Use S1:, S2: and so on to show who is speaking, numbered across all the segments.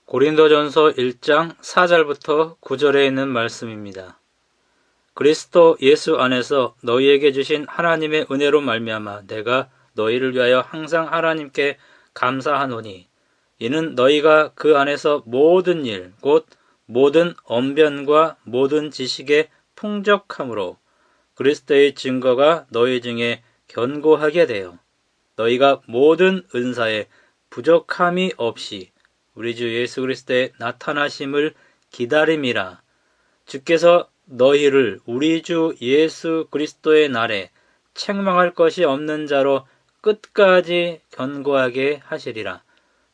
S1: 고린도전서 1장 4절부터 9절에 있는 말씀입니다. 그리스도 예수 안에서 너희에게 주신 하나님의 은혜로 말미암아 내가 너희를 위하여 항상 하나님께 감사하노니 이는 너희가 그 안에서 모든 일 곧 모든 언변과 모든 지식에 풍족함으로 그리스도의 증거가 너희 중에 견고하게 되어 너희가 모든 은사에 부족함이 없이 우리 주 예수 그리스도의 나타나심을 기다림이라. 주께서 너희를 우리 주 예수 그리스도의 날에 책망할 것이 없는 자로 끝까지 견고하게 하시리라.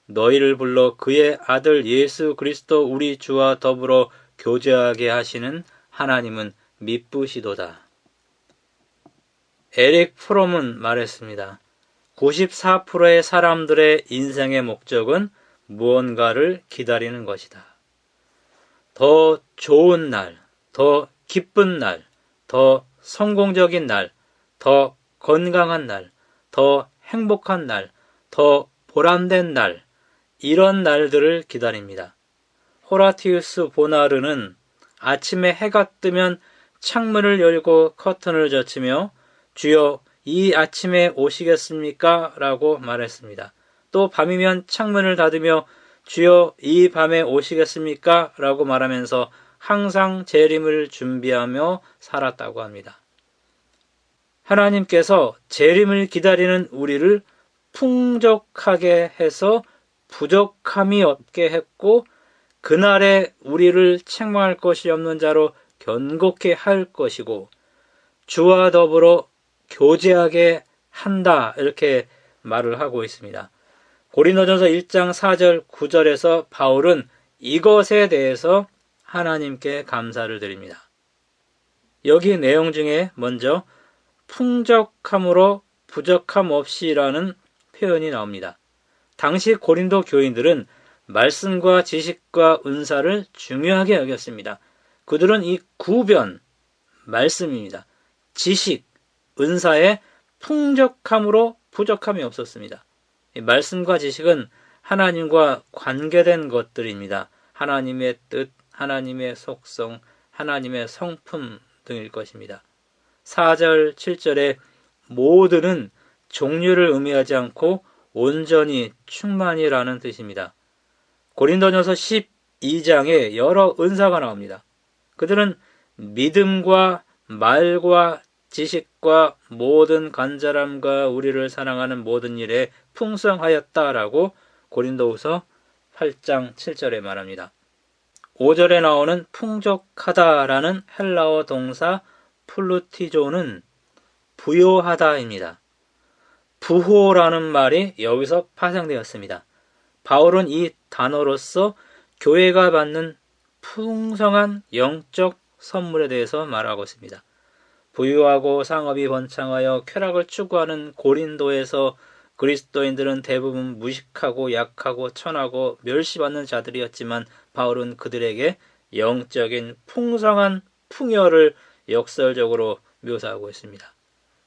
S1: 너희를 불러 그의 아들 예수 그리스도 우리 주와 더불어 교제하게 하시는 하나님은 미쁘시도다. 에릭 프롬은 말했습니다. 94%의 사람들의 인생의 목적은 무언가를 기다리는 것이다. 더 좋은 날, 더 기쁜 날, 더 성공적인 날, 더 건강한 날, 더 행복한 날, 더 보람된 날, 이런 날들을 기다립니다. 호라티우스 보나르는 아침에 해가 뜨면 창문을 열고 커튼을 젖히며 주여 이 아침에 오시겠습니까? 라고 말했습니다. 또 밤이면 창문을 닫으며 주여 이 밤에 오시겠습니까? 라고 말하면서 항상 재림을 준비하며 살았다고 합니다. 하나님께서 재림을 기다리는 우리를 풍족하게 해서 부족함이 없게 했고 그날에 우리를 책망할 것이 없는 자로 견고케 할 것이고 주와 더불어 교제하게 한다 이렇게 말을 하고 있습니다. 고린도전서 1장 4절 9절에서 바울은 이것에 대해서 하나님께 감사를 드립니다. 여기 내용 중에 먼저 풍족함으로 부족함 없이라는 표현이 나옵니다. 당시 고린도 교인들은 말씀과 지식과 은사를 중요하게 여겼습니다. 그들은 이 구변, 말씀입니다. 지식, 은사에 풍족함으로 부족함이 없었습니다. 이 말씀과 지식은 하나님과 관계된 것들입니다. 하나님의 뜻, 하나님의 속성, 하나님의 성품 등일 것입니다. 4절, 7절에 모두는 종류를 의미하지 않고 온전히 충만이라는 뜻입니다. 고린도전서 12장에 여러 은사가 나옵니다. 그들은 믿음과 말과 지식과 모든 간절함과 우리를 사랑하는 모든 일에 풍성하였다라고 고린도후서 8장 7절에 말합니다. 5절에 나오는 풍족하다라는 헬라어 동사 플루티조는 부요하다입니다. 부호라는 말이 여기서 파생되었습니다. 바울은 이 단어로서 교회가 받는 풍성한 영적 선물에 대해서 말하고 있습니다. 부유하고 상업이 번창하여 쾌락을 추구하는 고린도에서 그리스도인들은 대부분 무식하고 약하고 천하고 멸시받는 자들이었지만 바울은 그들에게 영적인 풍성한 풍요를 역설적으로 묘사하고 있습니다.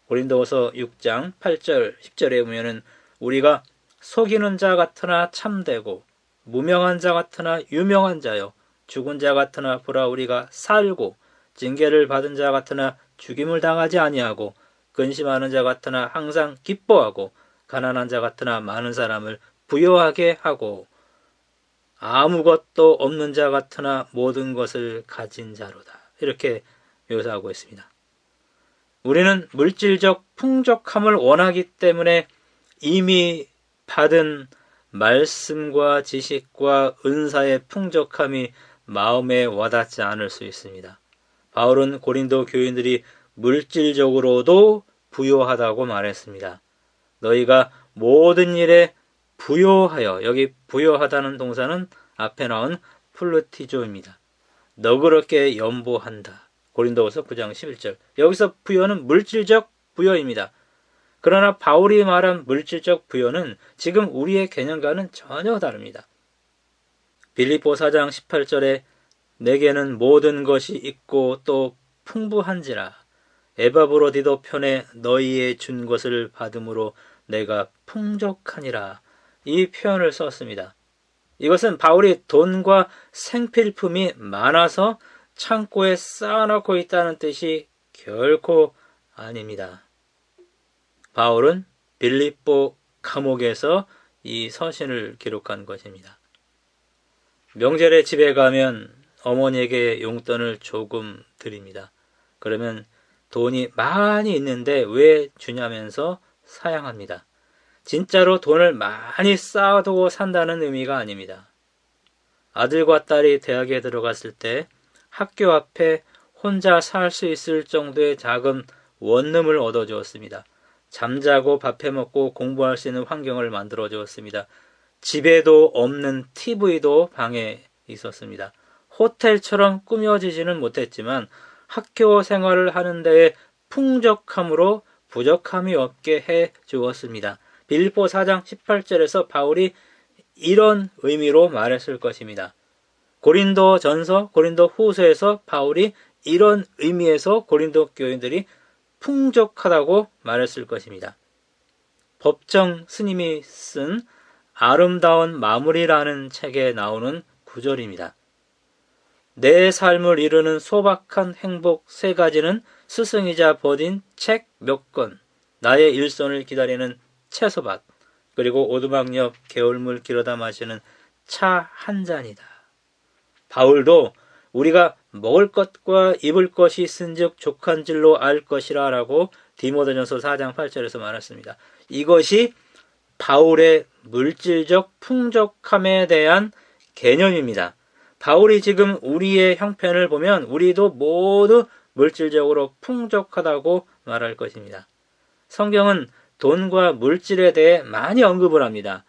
S1: 고린도후서 6장 8절 10절에 보면은 우리가 속이는 자 같으나 참되고 무명한 자 같으나 유명한 자요 죽은 자 같으나 보라 우리가 살고 징계를 받은 자 같으나 죽임을 당하지 아니하고 근심하는 자 같으나 항상 기뻐하고 가난한 자 같으나 많은 사람을 부요하게 하고 아무것도 없는 자 같으나 모든 것을 가진 자로다. 이렇게 묘사하고 있습니다. 우리는 물질적 풍족함을 원하기 때문에 이미 받은 말씀과 지식과 은사의 풍족함이 마음에 와닿지 않을 수 있습니다. 바울은 고린도 교인들이 물질적으로도 부요하다고 말했습니다. 너희가 모든 일에 부요하여, 여기 부요하다는 동사는 앞에 나온 플루티조입니다. 너그럽게 연보한다. 고린도후서 9장 11절. 여기서 부요는 물질적 부요입니다. 그러나 바울이 말한 물질적 부요는 지금 우리의 개념과는 전혀 다릅니다. 빌립보 4장 18절에 내게는 모든 것이 있고 또 풍부한지라 에바브로디도 편에 너희의 준 것을 받음으로 내가 풍족하니라 이 표현을 썼습니다. 이것은 바울이 돈과 생필품이 많아서 창고에 쌓아놓고 있다는 뜻이 결코 아닙니다. 바울은 빌립보 감옥에서 이 서신을 기록한 것입니다. 명절에 집에 가면 어머니에게 용돈을 조금 드립니다. 그러면 돈이 많이 있는데 왜 주냐면서 사양합니다. 진짜로 돈을 많이 쌓아두고 산다는 의미가 아닙니다. 아들과 딸이 대학에 들어갔을 때 학교 앞에 혼자 살 수 있을 정도의 작은 원룸을 얻어주었습니다. 잠자고 밥해 먹고 공부할 수 있는 환경을 만들어 주었습니다. 집에도 없는 TV도 방에 있었습니다. 호텔처럼 꾸며지지는 못했지만 학교 생활을 하는 데에 풍족함으로 부족함이 없게 해 주었습니다. 빌립보 4장 18절에서 바울이 이런 의미로 말했을 것입니다. 고린도 전서, 고린도 후서에서 바울이 이런 의미에서 고린도 교인들이 풍족하다고 말했을 것입니다. 법정 스님이 쓴 아름다운 마무리라는 책에 나오는 구절입니다. 내 삶을 이루는 소박한 행복 3가지는 스승이자 버딘 책 몇 권, 나의 일손을 기다리는 채소밭, 그리고 오두막 옆 개울물 길어다 마시는 차 한 잔이다. 바울도 우리가 먹을 것과 입을 것이 있은즉 족한 줄로 알 것이라 라고 디모데전서 4장 8절에서 말했습니다. 이것이 바울의 물질적 풍족함에 대한 개념입니다. 바울이 지금 우리의 형편을 보면 우리도 모두 물질적으로 풍족하다고 말할 것입니다. 성경은 돈과 물질에 대해 많이 언급을 합니다.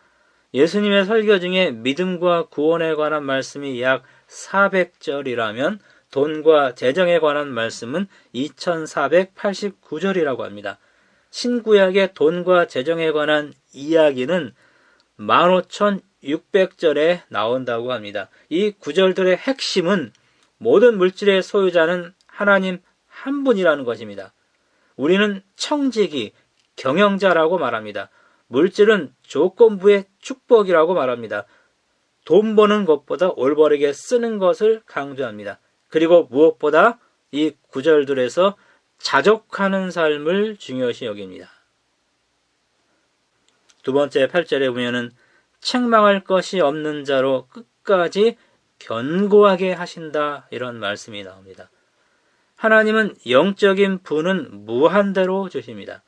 S1: 예수님의 설교 중에 믿음과 구원에 관한 말씀이 약 400절이라면 돈과 재정에 관한 말씀은 2489절이라고 합니다. 신구약의 돈과 재정에 관한 이야기는 15,600절에 나온다고 합니다. 이 구절들의 핵심은 모든 물질의 소유자는 하나님 한 분이라는 것입니다. 우리는 청지기, 경영자라고 말합니다. 물질은 조건부의 축복이라고 말합니다. 돈 버는 것보다 올바르게 쓰는 것을 강조합니다. 그리고 무엇보다 이 구절들에서 자족하는 삶을 중요시 여깁니다. 두 번째 8절에 보면은 책망할 것이 없는 자로 끝까지 견고하게 하신다, 이런 말씀이 나옵니다. 하나님은 영적인 분은 무한대로 주십니다.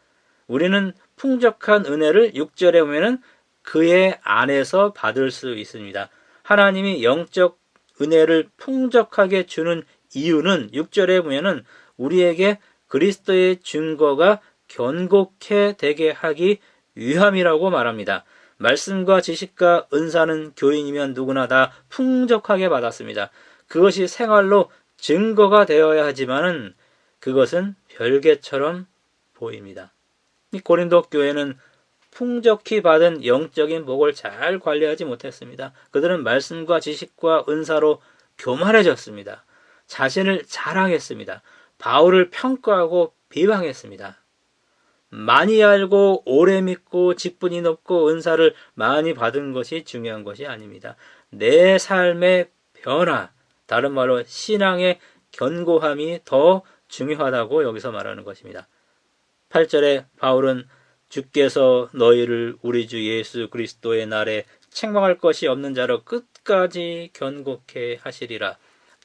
S1: 우리는 풍족한 은혜를 6절에 보면은 그의 안에서 받을 수 있습니다. 하나님이 영적 은혜를 풍족하게 주는 이유는 6절에 보면은 우리에게 그리스도의 증거가 견고케 되게 하기 위함이라고 말합니다. 말씀과 지식과 은사는 교인이면 누구나 다 풍족하게 받았습니다. 그것이 생활로 증거가 되어야 하지만은 그것은 별개처럼 보입니다. 이 고린도 교회는 풍족히 받은 영적인 복을 잘 관리하지 못했습니다. 그들은 말씀과 지식과 은사로 교만해졌습니다. 자신을 자랑했습니다. 바울을 평가하고 비방했습니다. 많이 알고 오래 믿고 직분이 높고 은사를 많이 받은 것이 중요한 것이 아닙니다. 내 삶의 변화, 다른 말로 신앙의 견고함이 더 중요하다고 여기서 말하는 것입니다. 8절에 바울은 주께서 너희를 우리 주 예수 그리스도의 날에 책망할 것이 없는 자로 끝까지 견고케 하시리라,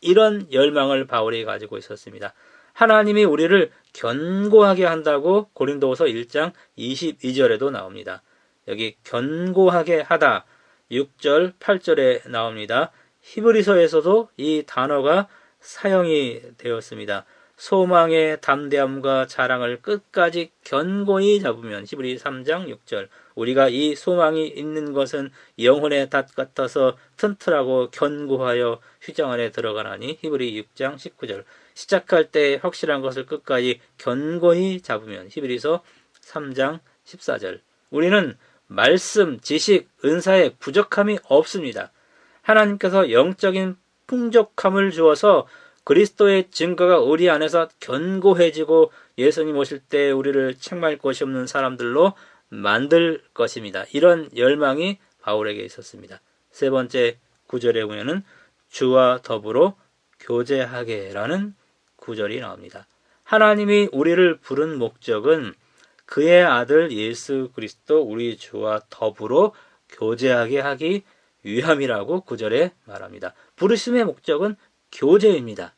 S1: 이런 열망을 바울이 가지고 있었습니다. 하나님이 우리를 견고하게 한다고 고린도후서 1장 22절에도 나옵니다. 여기 견고하게 하다 6절 8절에 나옵니다. 히브리서에서도 이 단어가 사용이 되었습니다. 소망의 담대함과 자랑을 끝까지 견고히 잡으면, 히브리 3장 6절, 우리가 이 소망이 있는 것은 영혼의 닷 같아서 튼튼하고 견고하여 휘장 안에 들어가나니, 히브리 6장 19절, 시작할 때 확실한 것을 끝까지 견고히 잡으면, 히브리서 3장 14절. 우리는 말씀, 지식, 은사에 부족함이 없습니다. 하나님께서 영적인 풍족함을 주어서 그리스도의 증거가 우리 안에서 견고해지고 예수님 오실 때 우리를 책망할 것이 없는 사람들로 만들 것입니다. 이런 열망이 바울에게 있었습니다. 세 번째 구절에 보면은 주와 더불어 교제하게 라는 구절이 나옵니다. 하나님이 우리를 부른 목적은 그의 아들 예수 그리스도 우리 주와 더불어 교제하게 하기 위함이라고 구절에 말합니다. 부르심의 목적은 교제입니다.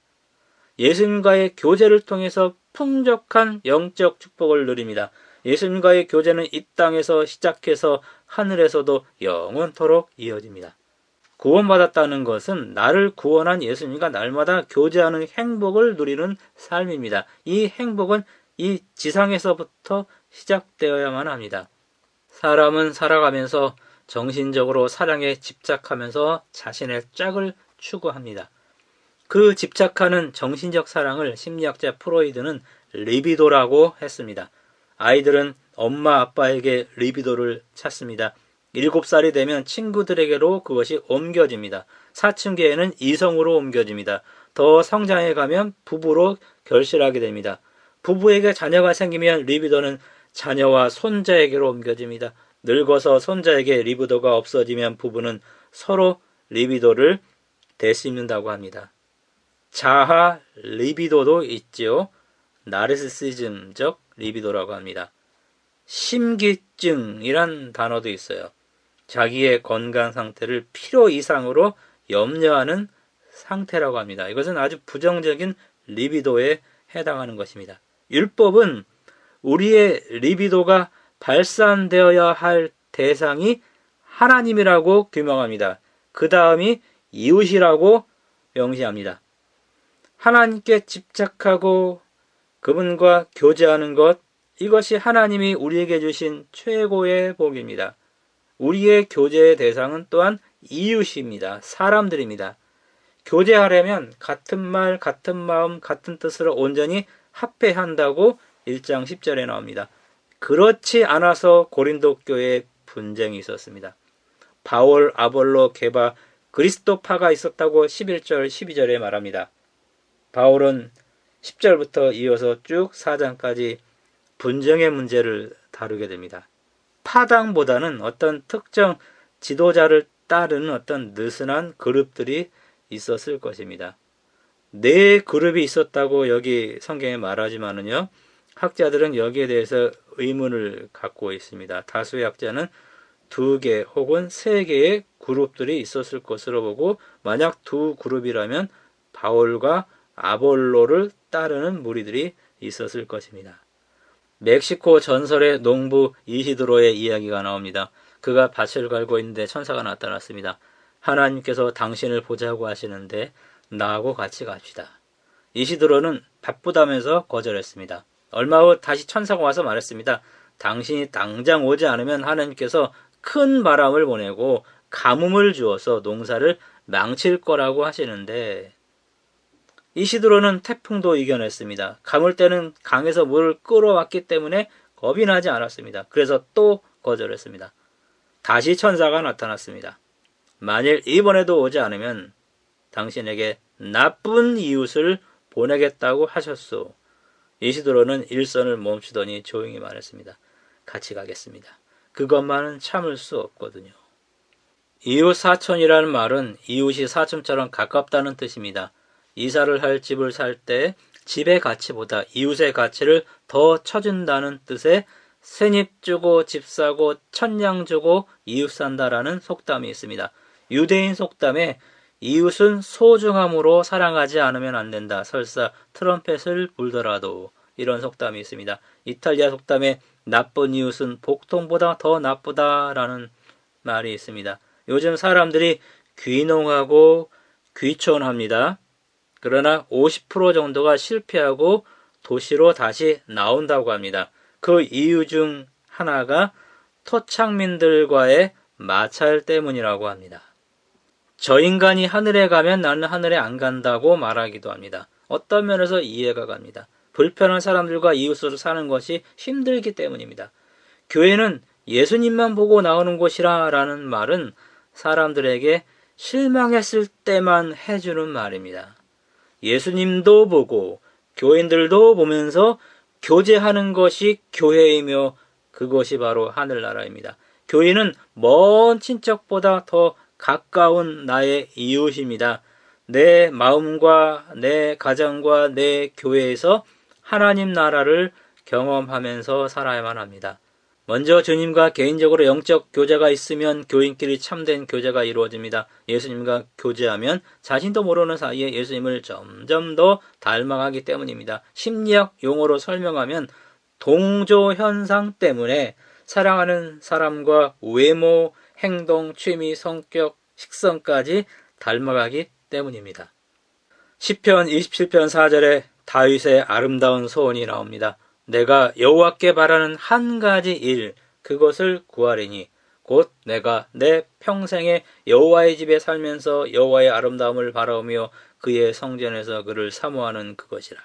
S1: 예수님과의 교제를 통해서 풍족한 영적 축복을 누립니다. 예수님과의 교제는 이 땅에서 시작해서 하늘에서도 영원토록 이어집니다. 구원받았다는 것은 나를 구원한 예수님과 날마다 교제하는 행복을 누리는 삶입니다. 이 행복은 이 지상에서부터 시작되어야만 합니다. 사람은 살아가면서 정신적으로 사랑에 집착하면서 자신의 짝을 추구합니다. 그 집착하는 정신적 사랑을 심리학자 프로이드는 리비도라고 했습니다. 아이들은 엄마 아빠에게 리비도를 찾습니다. 7살이 되면 친구들에게로 그것이 옮겨집니다. 사춘기에는 이성으로 옮겨집니다. 더 성장해 가면 부부로 결실하게 됩니다. 부부에게 자녀가 생기면 리비도는 자녀와 손자에게로 옮겨집니다. 늙어서 손자에게 리비도가 없어지면 부부는 서로 리비도를 되씹는다고 합니다. 자아 리비도도 있지요. 나르시시즘적 리비도라고 합니다. 심기증이란 단어도 있어요. 자기의 건강 상태를 필요 이상으로 염려하는 상태라고 합니다. 이것은 아주 부정적인 리비도에 해당하는 것입니다. 율법은 우리의 리비도가 발산되어야 할 대상이 하나님이라고 규명합니다. 그 다음이 이웃이라고 명시합니다. 하나님께 집착하고 그분과 교제하는 것, 이것이 하나님이 우리에게 주신 최고의 복입니다. 우리의 교제의 대상은 또한 이웃입니다. 사람들입니다. 교제하려면 같은 말, 같은 마음, 같은 뜻으로 온전히 합해야 한다고 1장 10절에 나옵니다. 그렇지 않아서 고린도 교회에 분쟁이 있었습니다. 바울, 아볼로, 게바, 그리스도파가 있었다고 11절, 12절에 말합니다. 바울은 10절부터 이어서 쭉 4장까지 분쟁의 문제를 다루게 됩니다. 파당보다는 어떤 특정 지도자를 따르는 어떤 느슨한 그룹들이 있었을 것입니다. 네 그룹이 있었다고 여기 성경에 말하지만은요, 학자들은 여기에 대해서 의문을 갖고 있습니다. 다수의 학자는 2개 혹은 3개의 그룹들이 있었을 것으로 보고, 만약 2 그룹이라면 바울과 아볼로를 따르는 무리들이 있었을 것입니다. 멕시코 전설의 농부 이시드로의 이야기가 나옵니다. 그가 밭을 갈고 있는데 천사가 나타났습니다. 하나님께서 당신을 보자고 하시는데 나하고 같이 갑시다. 이시드로는 바쁘다면서 거절했습니다. 얼마 후 다시 천사가 와서 말했습니다. 당신이 당장 오지 않으면 하나님께서 큰 바람을 보내고 가뭄을 주어서 농사를 망칠 거라고 하시는데, 이시드로는 태풍도 이겨냈습니다. 가물때는 강에서 물을 끌어왔기 때문에 겁이 나지 않았습니다. 그래서 또 거절했습니다. 다시 천사가 나타났습니다. 만일 이번에도 오지 않으면 당신에게 나쁜 이웃을 보내겠다고 하셨소. 이시드로는 일선을 멈추더니 조용히 말했습니다. 같이 가겠습니다. 그것만은 참을 수 없거든요. 이웃 사촌이라는 말은 이웃이 사촌처럼 가깝다는 뜻입니다. 이사를 할 집을 살 때 집의 가치보다 이웃의 가치를 더 쳐준다는 뜻의 새잎 주고 집 사고 천냥 주고 이웃 산다라는 속담이 있습니다. 유대인 속담에 이웃은 소중함으로 사랑하지 않으면 안 된다. 설사 트럼펫을 불더라도, 이런 속담이 있습니다. 이탈리아 속담에 나쁜 이웃은 복통보다 더 나쁘다라는 말이 있습니다. 요즘 사람들이 귀농하고 귀촌합니다. 그러나 50% 정도가 실패하고 도시로 다시 나온다고 합니다. 그 이유 중 하나가 토착민들과의 마찰 때문이라고 합니다. 저 인간이 하늘에 가면 나는 하늘에 안 간다고 말하기도 합니다. 어떤 면에서 이해가 갑니다. 불편한 사람들과 이웃으로 사는 것이 힘들기 때문입니다. 교회는 예수님만 보고 나오는 곳이라 라는 말은 사람들에게 실망했을 때만 해주는 말입니다. 예수님도 보고 교인들도 보면서 교제하는 것이 교회이며 그것이 바로 하늘나라입니다. 교인은 먼 친척보다 더 가까운 나의 이웃입니다. 내 마음과 내 가정과 내 교회에서 하나님 나라를 경험하면서 살아야만 합니다. 먼저 주님과 개인적으로 영적 교제가 있으면 교인끼리 참된 교제가 이루어집니다. 예수님과 교제하면 자신도 모르는 사이에 예수님을 점점 더 닮아가기 때문입니다. 심리학 용어로 설명하면 동조 현상 때문에 사랑하는 사람과 외모, 행동, 취미, 성격, 식성까지 닮아가기 때문입니다. 시편 27편 4절에 다윗의 아름다운 소원이 나옵니다. 내가 여호와께 바라는 한 가지 일, 그것을 구하리니 곧 내가 내 평생에 여호와의 집에 살면서 여호와의 아름다움을 바라오며 그의 성전에서 그를 사모하는 그것이라.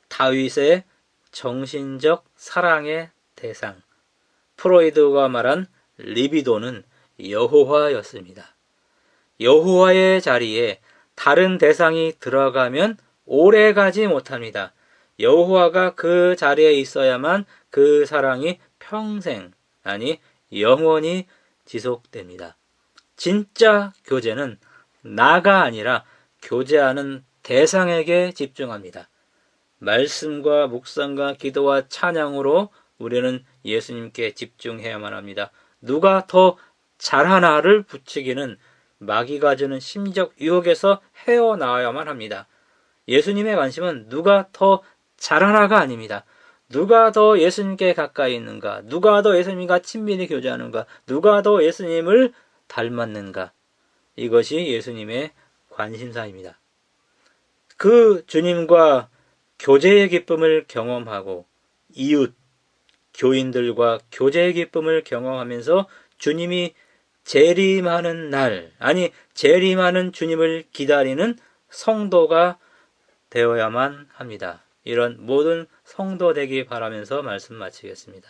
S1: 다윗의 정신적 사랑의 대상, 프로이드가 말한 리비도는 여호와였습니다. 여호와의 자리에 다른 대상이 들어가면 오래 가지 못합니다. 여호와가 그 자리에 있어야만 그 사랑이 평생, 아니 영원히 지속됩니다. 진짜 교제는 나가 아니라 교제하는 대상에게 집중합니다. 말씀과 묵상과 기도와 찬양으로 우리는 예수님께 집중해야만 합니다. 누가 더 잘하나를 붙이기는 마귀가 주는 심리적 유혹에서 헤어나와야만 합니다. 예수님의 관심은 누가 더 잘하나가 아닙니다. 누가 더 예수님께 가까이 있는가, 누가 더 예수님과 친밀히 교제하는가, 누가 더 예수님을 닮았는가, 이것이 예수님의 관심사입니다. 그 주님과 교제의 기쁨을 경험하고 이웃, 교인들과 교제의 기쁨을 경험하면서 주님이 재림하는 날, 아니 재림하는 주님을 기다리는 성도가 되어야만 합니다. 이런 모든 성도 되기 바라면서 말씀 마치겠습니다.